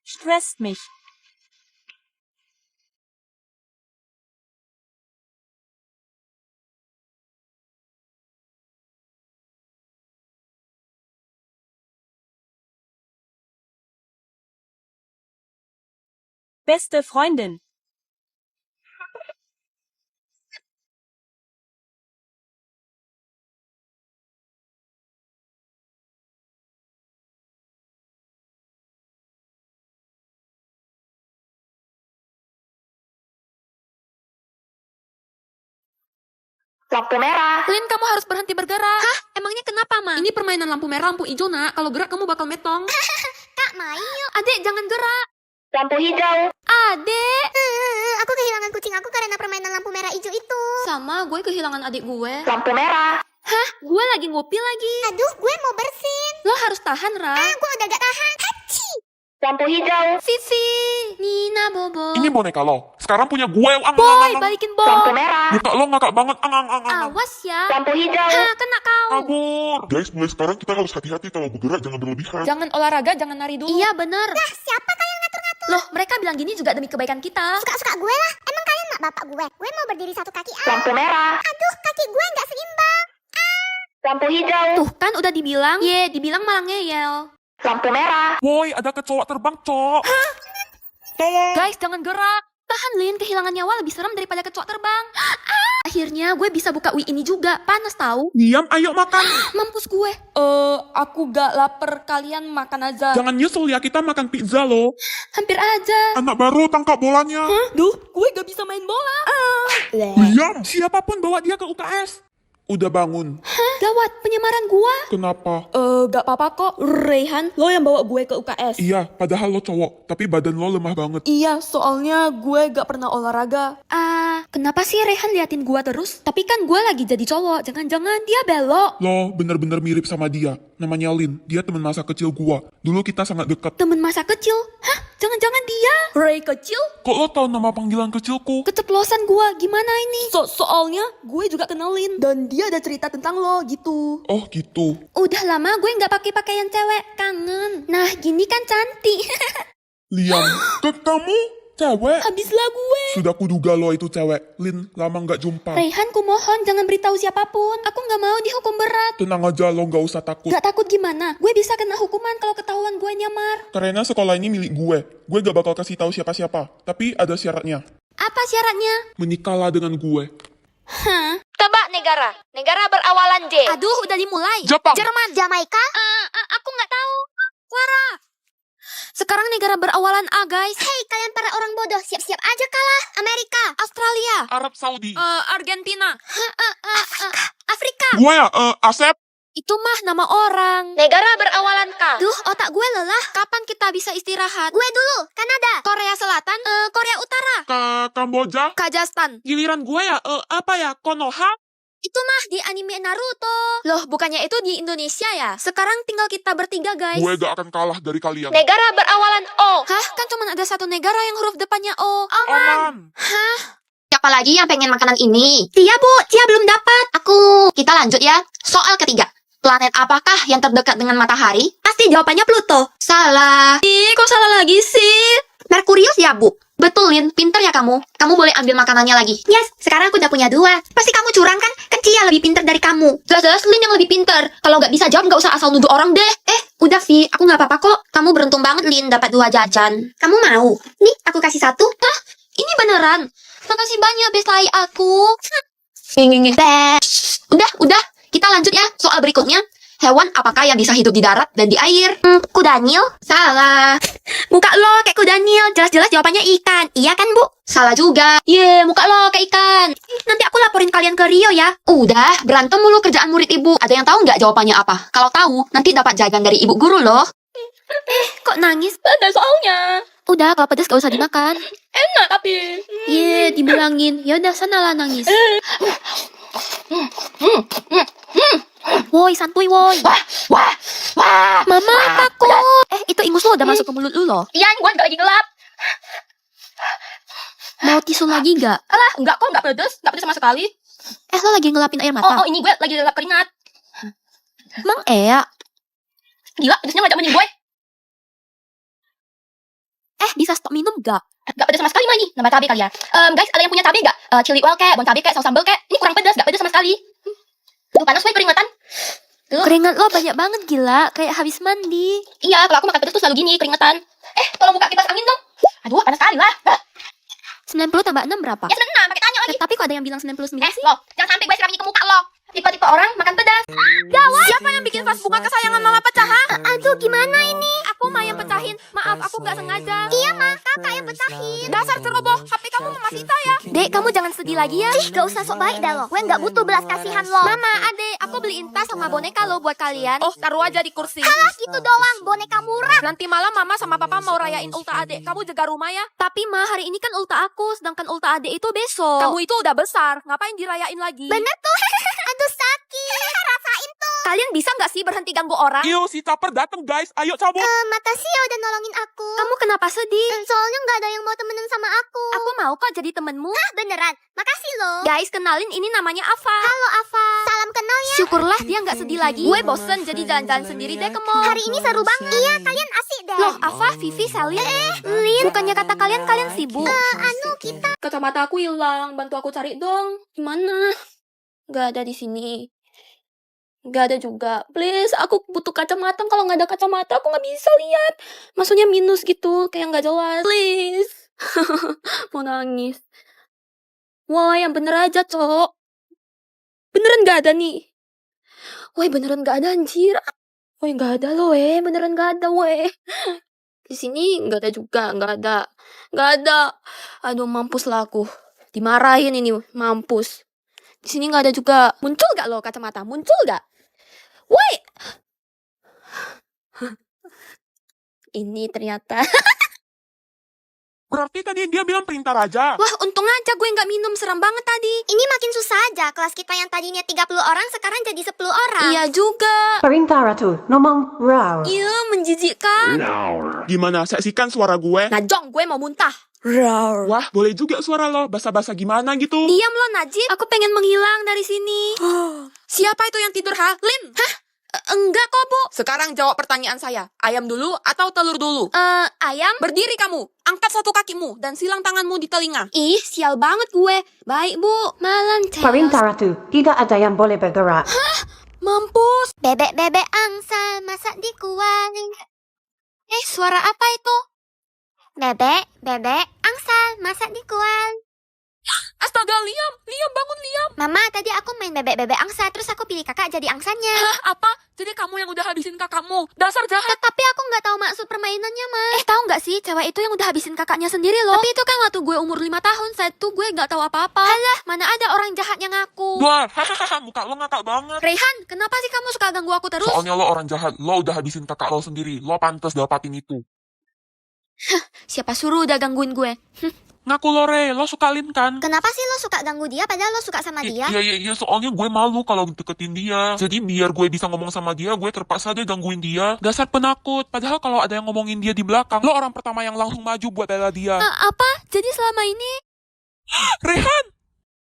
stresst mich. Beste Freundin. Lampu merah. Lin, kamu harus berhenti bergerak. Hah? Emangnya kenapa, Ma? Ini permainan lampu merah, lampu hijau, nak. Kalau gerak kamu bakal metong. Kak, main yuk. Adek, jangan gerak. Lampu hijau. Adek. Aku kehilangan kucing aku karena permainan lampu merah hijau itu. Sama, gue kehilangan adik gue. Lampu merah. Hah? Gue lagi ngopi lagi. Aduh, gue mau bersin. Lo harus tahan, Ra. Gue udah gak tahan. Hachi. Lampu hijau. Vivi. Nina, Bobo. Ini boneka lo. Sekarang punya gue. Boy, balikin Boy. Lampu merah. Muka lo ngakak banget. Awas ya. Lampu hijau. Hah, kena kau. Kabur. Guys, mulai sekarang kita harus hati-hati kalau bergerak, jangan berlebihan. Jangan olahraga, jangan nari dulu. Iya, bener. Siapa kalian ngatur-ngatur? Loh, mereka bilang gini juga demi kebaikan kita. Suka-suka gue lah. Emang kalian mak bapak gue? Gue mau berdiri satu kaki. Lampu merah. Aduh, kaki gue nggak seimbang. Lampu hijau. Tuh kan udah dibilang. Ye, dibilang malah ngeyel. Lampu merah. Boy, ada kecoa terbang, Cok. Tolong. Guys, jangan gerak. Tahan, Lin. Kehilangan nyawa lebih serem daripada kecoa terbang. Akhirnya gue bisa buka Wii ini juga. Panas tahu. Diam, ayo makan. Mampus gue. Aku gak lapar. Kalian makan aja. Jangan nyusul ya, kita makan pizza lo. Hampir aja. Anak baru tangkap bolanya. Duh, gue gak bisa main bola. Diam, siapapun bawa dia ke UKS. Udah bangun. Gawat, penyamaran gua. Kenapa? Gak apa-apa kok. Rehan, lo yang bawa gue ke UKS. Iya, padahal lo cowok, tapi badan lo lemah banget. Iya, soalnya gue gak pernah olahraga. Kenapa sih Rehan liatin gua terus? Tapi kan gue lagi jadi cowok. Jangan-jangan dia belok. Lo bener-bener mirip sama dia. Namanya Lin, dia teman masa kecil gua. Dulu kita sangat dekat. Temen masa kecil? Hah? Jangan-jangan dia? Ray kecil? Kok lo tahu nama panggilan kecilku? Keceplosan gua, gimana ini? Soalnya gue juga kenalin. Dan dia ada cerita tentang lo gitu. Oh gitu. Udah lama gue gak pakai pakaian cewek. Kangen. Nah, gini kan cantik. Liam, kamu cewek? Habislah gue. Sudah kuduga lo itu cewek. Lin, lama nggak jumpa. Rehan, ku mohon jangan beritahu siapapun. Aku gak mau dihukum berat. Tenang aja, lo nggak usah takut. Gak takut gimana? Gue bisa kena hukuman kalau ketahuan gue nyamar. Karena sekolah ini milik gue. Gue gak bakal kasih tahu siapa-siapa. Tapi ada syaratnya. Apa syaratnya? Menikahlah dengan gue. Hah? Tebak negara. Negara berawalan J. Aduh, udah dimulai. Jepang. Jerman. Jamaika. Aku nggak tahu. Clara. Sekarang negara berawalan A, guys. Hei, kalian para orang bodoh. Siap-siap aja kalah. Amerika. Australia. Arab Saudi. Argentina. Afrika. Gue ya, Asep. Itu mah nama orang. Negara berawalan K. Duh, otak gue lelah. Kapan kita bisa istirahat? Gue dulu. Kanada. Korea Selatan, Korea Utara, Kamboja. Kazakhstan. Giliran gue ya, apa ya, Konoha. Itu mah di anime Naruto. Loh, bukannya itu di Indonesia ya? Sekarang tinggal kita bertiga, guys. Gue gak akan kalah dari kalian. Negara berawalan O. Hah? Kan cuma ada satu negara yang huruf depannya O. Aman. Siapa lagi yang pengen makanan ini? Tia, Bu. Tia belum dapat. Aku. Kita lanjut ya. Soal ketiga. Planet apakah yang terdekat dengan matahari? Pasti jawabannya Pluto. Salah. Ih, kok salah lagi sih? Merkurius ya, Bu. Betul, Lin. Pinter ya kamu. Kamu boleh ambil makanannya lagi. Yes, sekarang aku udah punya 2. Pasti kamu curang kan? Kan Cia lebih pinter dari kamu. Jelas-jelas Lin yang lebih pinter. Kalau nggak bisa jawab, nggak usah asal nuduh orang deh. Udah, Vi. Aku nggak apa-apa kok. Kamu beruntung banget, Lin, dapat 2 jajan. Kamu mau? Nih, aku kasih 1. Hah? Ini beneran? Makasih banyak, Beslai aku. Udah. Kita lanjut ya. Soal berikutnya. Hewan apakah yang bisa hidup di darat dan di air? Kudanil? Salah. Muka lo kayak kudanil. Jelas-jelas jawabannya ikan. Iya kan, Bu? Salah juga. Muka lo kayak ikan. Nanti aku laporin kalian ke Rio ya. Udah, berantem mulu kerjaan murid ibu. Ada yang tahu nggak jawabannya apa? Kalau tahu, nanti dapat jajan dari ibu guru loh. Kok nangis? Ada soalnya. Udah, kalau pedas gak usah dimakan. Enak tapi. Dibilangin. Yaudah, sanalah nangis. Woi, santuy woi. Wah. Mama, takut. Itu ingus lo udah masuk ke mulut lu loh. Iya, gue nggak lagi gelap. Mau tisu lagi gak? Alah, enggak kok, nggak pedes sama sekali. Lo lagi ngelapin air mata. Ini gue lagi gelap keringat. Emang Gila, pedesnya ngajak gue. Bisa stop minum gak? Gak pedas sama sekali mah ini. Nambah cabai kali ya. Guys, ada yang punya cabai gak? Chili oil kek, bon cabai kek, saus sambal kek. Ini kurang pedas, gak pedas sama sekali. Tuh panas gue keringetan. Tuh. Keringat lo banyak banget gila, kayak habis mandi. Iya, kalau aku makan pedas tuh selalu gini, keringetan. Tolong buka kipas angin dong. Aduh, panas sekali lah. 90 tambah 6 berapa? Ya senang, pakai tanya lagi. Tapi kok ada yang bilang 99 sih? Lo, jangan sampai gue siram ini ke muka lo. Tipe-tipe orang makan pedas. Gawat! Siapa yang bikin vas bunga kesayangan mama pecah, ha? Aduh, gimana ini? Aku mah yang pecahin. Maaf, aku gak sengaja. Iya, Ma. Kakak yang pecahin. Dasar ceroboh. HP kamu Mama Sita ya? Dek, kamu jangan sedih lagi ya. Ih, gak usah sok baik dah lo. Gue gak butuh belas kasihan lo. Mama, adek, aku beliin tas sama boneka lo buat kalian. Oh, taruh aja di kursi. Alah, gitu doang. Boneka murah. Nanti malam mama sama papa mau rayain ulta adek. Kamu jaga rumah ya. Tapi, Ma, hari ini kan ulta aku, sedangkan ulta adek itu besok. Kamu itu udah besar. Ngapain dirayain lagi? Bener tuh. Aduh, sakit. Rasain tuh. Kalian bisa gak sih berhenti ganggu orang? Iyo, si Caper datang guys. Ayo cabut. Makasih ya udah nolongin aku. Kamu kenapa sedih? Soalnya nggak ada yang mau temenan sama aku. Aku mau kok jadi temenmu. Hah, beneran? Makasih loh. Guys, kenalin ini namanya Ava. Halo Ava. Salam kenal ya. Syukurlah dia nggak sedih lagi. Gue bosen jadi jalan-jalan sendiri deh ke mall. Hari ini seru banget. Iya, kalian asik deh. Loh, Ava, Vivi, Selin. Lin. Bukannya kata kalian sibuk. Kita. Kacamata aku hilang. Bantu aku cari dong. Gimana? Gak ada di sini. Gak ada juga. Please, aku butuh kacamata. Kalau nggak ada kacamata, aku nggak bisa lihat. Maksudnya minus gitu, kayak nggak jelas. Please. Mau nangis. Wah, yang bener aja, Cok. Beneran nggak ada nih. Woi, beneran nggak ada, anjir. Woi, nggak ada loh, beneran nggak ada, woi. Di sini nggak ada juga, nggak ada. Nggak ada. Aduh, mampus lah aku. Dimarahin ini, mampus. Di sini nggak ada juga. Muncul gak lo kacamata? Muncul gak? Woi. Ini ternyata. Berarti tadi dia bilang perintah raja. Wah, untung aja gue nggak minum, seram banget tadi. Ini makin susah aja. Kelas kita yang tadinya 30 orang sekarang jadi 10 orang. Iya juga. Perintah Ratu, ngomong raw. Iya, menjijikkan. Gimana? Saksikan suara gue. Najong, gue mau muntah. Roar. Wah, boleh juga suara lo. Basa-basa gimana gitu. Diam lo, Najib. Aku pengen menghilang dari sini. Siapa itu yang tidur, ha? Lin? Hah? Enggak kok, Bu. Sekarang jawab pertanyaan saya. Ayam dulu atau telur dulu? Ayam? Berdiri kamu. Angkat satu kakimu dan silang tanganmu di telinga. Ih, sial banget gue. Baik, Bu. Malam, Cel. Perintah Ratu, tidak ada yang boleh bergerak. Mampus. Bebek-bebek angsa masak di kuali. Suara apa itu? Bebek angsa masak di kuali. Astaga, Liam. Liam, bangun, Liam. Mama, tadi aku main bebek-bebek angsa, terus aku pilih kakak jadi angsanya. Hah, apa? Jadi kamu yang udah habisin kakakmu? Dasar jahat. Tapi aku nggak tahu maksud permainannya, Ma. Tahu nggak sih, cewek itu yang udah habisin kakaknya sendiri loh. Tapi itu kan waktu gue umur 5 tahun, saat itu gue nggak tahu apa-apa. Alah, mana ada orang jahat yang ngaku. Wah, hahaha, muka lo ngakak banget. Rehan, kenapa sih kamu suka ganggu aku terus? Soalnya lo orang jahat. Lo udah habisin kakak lo sendiri. Lo pantas dapatin itu. Siapa suruh udah gangguin gue? Ngaku lo, Re. Lo suka Lin kan? Kenapa sih lo suka ganggu dia padahal lo suka sama dia? Iya, soalnya gue malu kalau deketin dia. Jadi biar gue bisa ngomong sama dia, gue terpaksa deh gangguin dia. Dasar penakut. Padahal kalau ada yang ngomongin dia di belakang, lo orang pertama yang langsung maju buat bela dia. Apa? Jadi selama ini? Rehan!